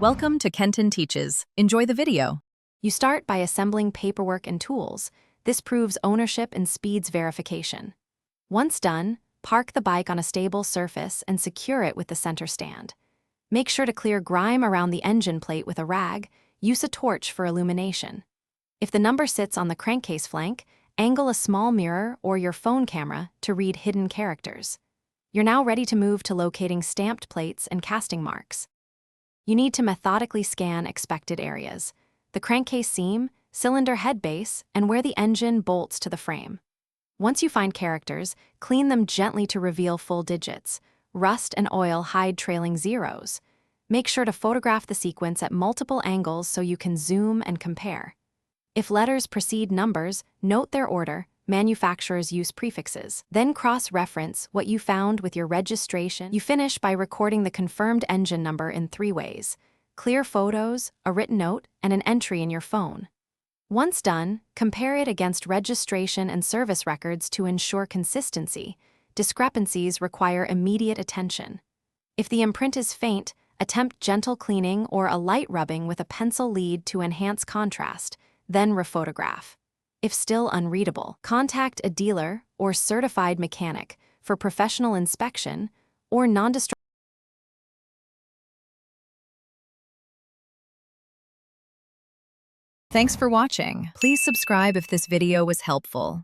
Welcome to Kenton Teaches. Enjoy the video. You start by assembling paperwork and tools. This proves ownership and speeds verification. Once done, park the bike on a stable surface and secure it with the center stand. Make sure to clear grime around the engine plate with a rag. Use a torch for illumination. If the number sits on the crankcase flank, angle a small mirror or your phone camera to read hidden characters. You're now ready to move to locating stamped plates and casting marks. You need to methodically scan expected areas: the crankcase seam, cylinder head base, and where the engine bolts to the frame. Once you find characters, clean them gently to reveal full digits. Rust and oil hide trailing zeros. Make sure to photograph the sequence at multiple angles so you can zoom and compare. If letters precede numbers, note their order. Manufacturers use prefixes. Then cross-reference what you found with your registration. You finish by recording the confirmed engine number in 3 ways: clear photos, a written note, and an entry in your phone. Once done, compare it against registration and service records to ensure consistency. Discrepancies require immediate attention. If the imprint is faint, attempt gentle cleaning or a light rubbing with a pencil lead to enhance contrast, then rephotograph. If still unreadable, contact a dealer or certified mechanic for professional inspection or non-destructive. Thanks for watching. Please subscribe if this video was helpful.